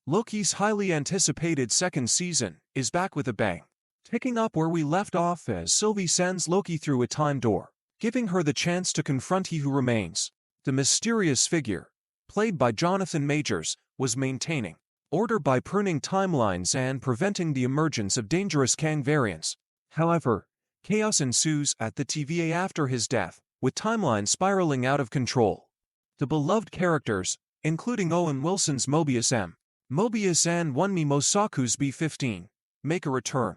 Loki's highly anticipated second season is back with a bang, picking up where we left off as Sylvie sends Loki through a time door, giving her the chance to confront He Who Remains. The mysterious figure, played by Jonathan Majors, was maintaining order by pruning timelines and preventing the emergence of dangerous Kang variants. However, chaos ensues at the TVA after his death, with timelines spiraling out of control. The beloved characters, including Owen Wilson's Mobius and Wunmi Mosaku's B-15, make a return,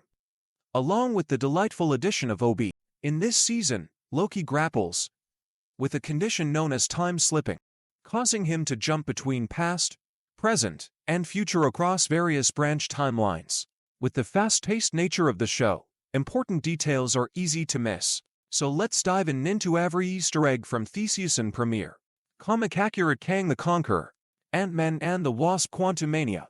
along with the delightful addition of OB. In this season, Loki grapples with a condition known as time slipping, causing him to jump between past, present, and future across various branch timelines. With the fast-paced nature of the show, important details are easy to miss, so let's dive into every Easter egg from Theseus and Premiere. Comic-accurate Kang the Conqueror, Ant-Man and the Wasp Quantumania,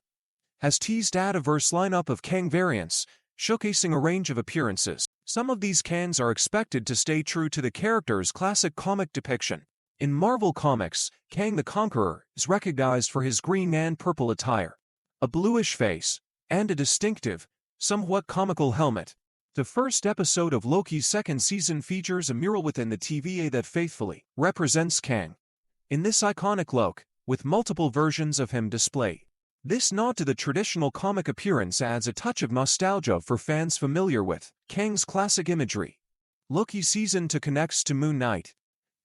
has teased Adiverse lineup of Kang variants, showcasing a range of appearances. Some of these Kangs are expected to stay true to the character's classic comic depiction. In Marvel Comics, Kang the Conqueror is recognized for his green and purple attire, a bluish face, and a distinctive, somewhat comical helmet. The first episode of Loki's second season features a mural within the TVA that faithfully represents Kang in this iconic look, with multiple versions of him displayed. This nod to the traditional comic appearance adds a touch of nostalgia for fans familiar with Kang's classic imagery. Loki Season 2 connects to Moon Knight.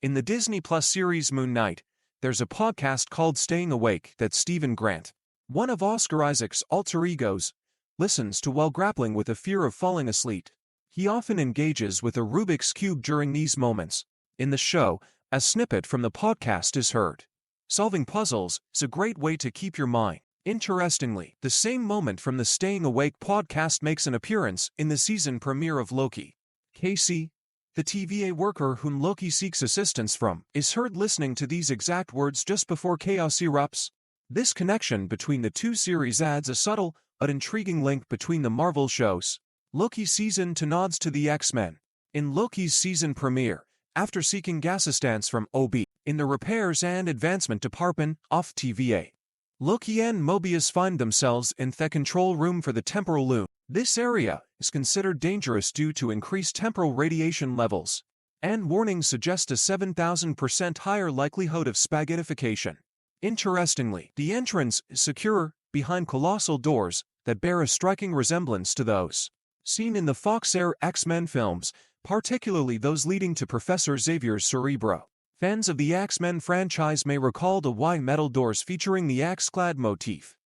In the Disney Plus series Moon Knight, there's a podcast called Staying Awake that Stephen Grant, one of Oscar Isaac's alter egos, listens to while grappling with the fear of falling asleep. He often engages with a Rubik's Cube during these moments. In the show, a snippet from the podcast is heard. Solving puzzles is a great way to keep your mind. Interestingly, the same moment from the Staying Awake podcast makes an appearance in the season premiere of Loki. Casey, the TVA worker whom Loki seeks assistance from, is heard listening to these exact words just before chaos erupts. This connection between the two series adds a subtle but intriguing link between the Marvel shows. Loki Season 2 nods to the X-Men. In Loki's season premiere, after seeking assistance from OB in the repairs and advancement department of TVA, Loki and Mobius find themselves in the control room for the temporal loom. This area is considered dangerous due to increased temporal radiation levels, and warnings suggest a 7,000% higher likelihood of spaghettification. Interestingly, the entrance is secure behind colossal doors that bear a striking resemblance to those seen in the Fox-era X-Men films, particularly those leading to Professor Xavier's Cerebro. Fans of the X-Men franchise may recall the white metal doors featuring the X-clad motif,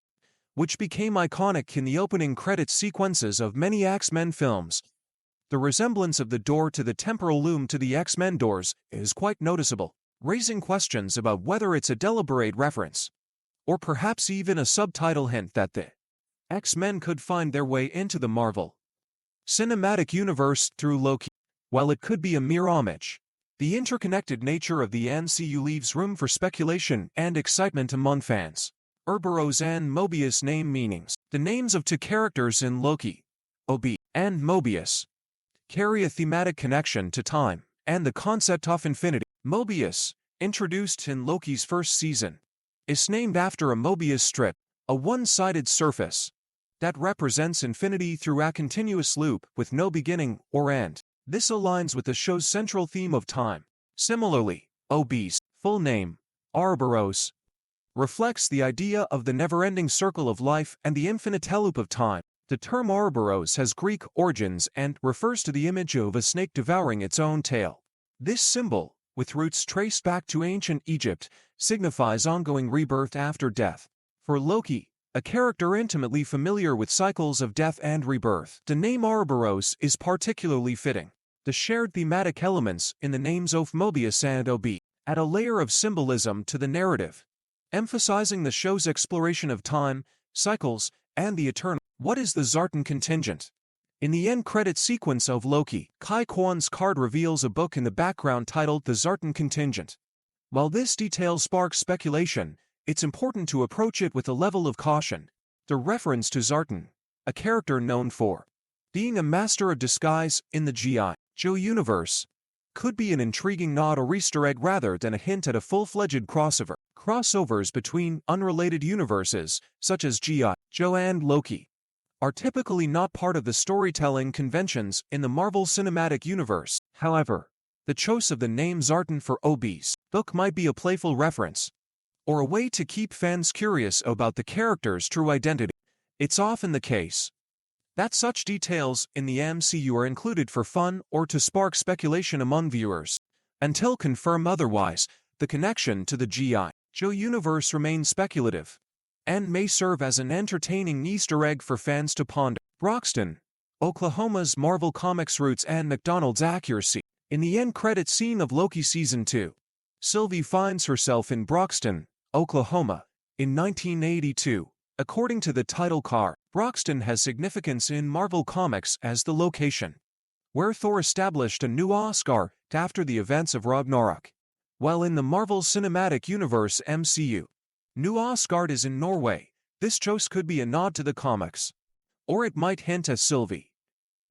which became iconic in the opening credits sequences of many X-Men films. The resemblance of the door to the temporal loom to the X-Men doors is quite noticeable, raising questions about whether it's a deliberate reference, or perhaps even a subtitle hint that the X-Men could find their way into the Marvel Cinematic Universe through Loki. While it could be a mere homage, the interconnected nature of the MCU leaves room for speculation and excitement among fans. Ouroboros and Mobius name meanings. The names of two characters in Loki, OB and Mobius, carry a thematic connection to time and the concept of infinity. Mobius, introduced in Loki's first season, is named after a Mobius strip, a one-sided surface that represents infinity through a continuous loop with no beginning or end. This aligns with the show's central theme of time. Similarly, OB's full name, Ouroboros, reflects the idea of the never-ending circle of life and the infinite loop of time. The term Ouroboros has Greek origins and refers to the image of a snake devouring its own tail. This symbol, with roots traced back to ancient Egypt, signifies ongoing rebirth after death. For Loki, a character intimately familiar with cycles of death and rebirth, the name Ouroboros is particularly fitting. The shared thematic elements in the names of Mobius and OB add a layer of symbolism to the narrative, emphasizing the show's exploration of time, cycles, and the eternal. What is the Zartan contingent? In the end credit sequence of Loki, Kai Kwan's card reveals a book in the background titled The Zartan Contingent. While this detail sparks speculation, it's important to approach it with a level of caution. The reference to Zartan, a character known for being a master of disguise in the G.I. Joe universe, could be an intriguing nod or Easter egg rather than a hint at a full-fledged crossover. Crossovers between unrelated universes, such as G.I. Joe and Loki, are typically not part of the storytelling conventions in the Marvel Cinematic Universe. However, the choice of the name Zartan for OB's book might be a playful reference, or a way to keep fans curious about the character's true identity. It's often the case that such details in the MCU are included for fun or to spark speculation among viewers. Until confirmed otherwise, the connection to the G.I. Joe universe remains speculative, and may serve as an entertaining Easter egg for fans to ponder. Broxton, Oklahoma's Marvel Comics roots and McDonald's accuracy. In the end credit scene of Loki Season 2, Sylvie finds herself in Broxton, Oklahoma, in 1982. According to the title card, Broxton has significance in Marvel Comics as the location where Thor established a new Asgard after the events of Ragnarok. While in the Marvel Cinematic Universe MCU, New Asgard is in Norway. This choice could be a nod to the comics, or it might hint at Sylvie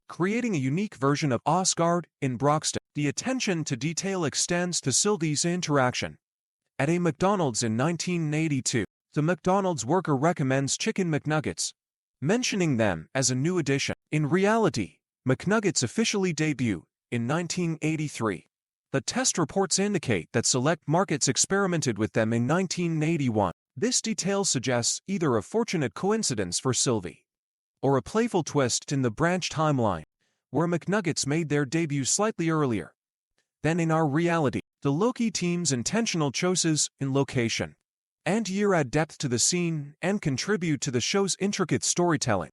creating a unique version of Asgard in Broxton. The attention to detail extends to Sylvie's interaction at a McDonald's in 1982. The McDonald's worker recommends Chicken McNuggets, mentioning them as a new addition. In reality, McNuggets officially debuted in 1983. The test reports indicate that select markets experimented with them in 1981. This detail suggests either a fortunate coincidence for Sylvie or a playful twist in the branch timeline, where McNuggets made their debut slightly earlier than in our reality. The Loki team's intentional choices in location and year add depth to the scene and contribute to the show's intricate storytelling.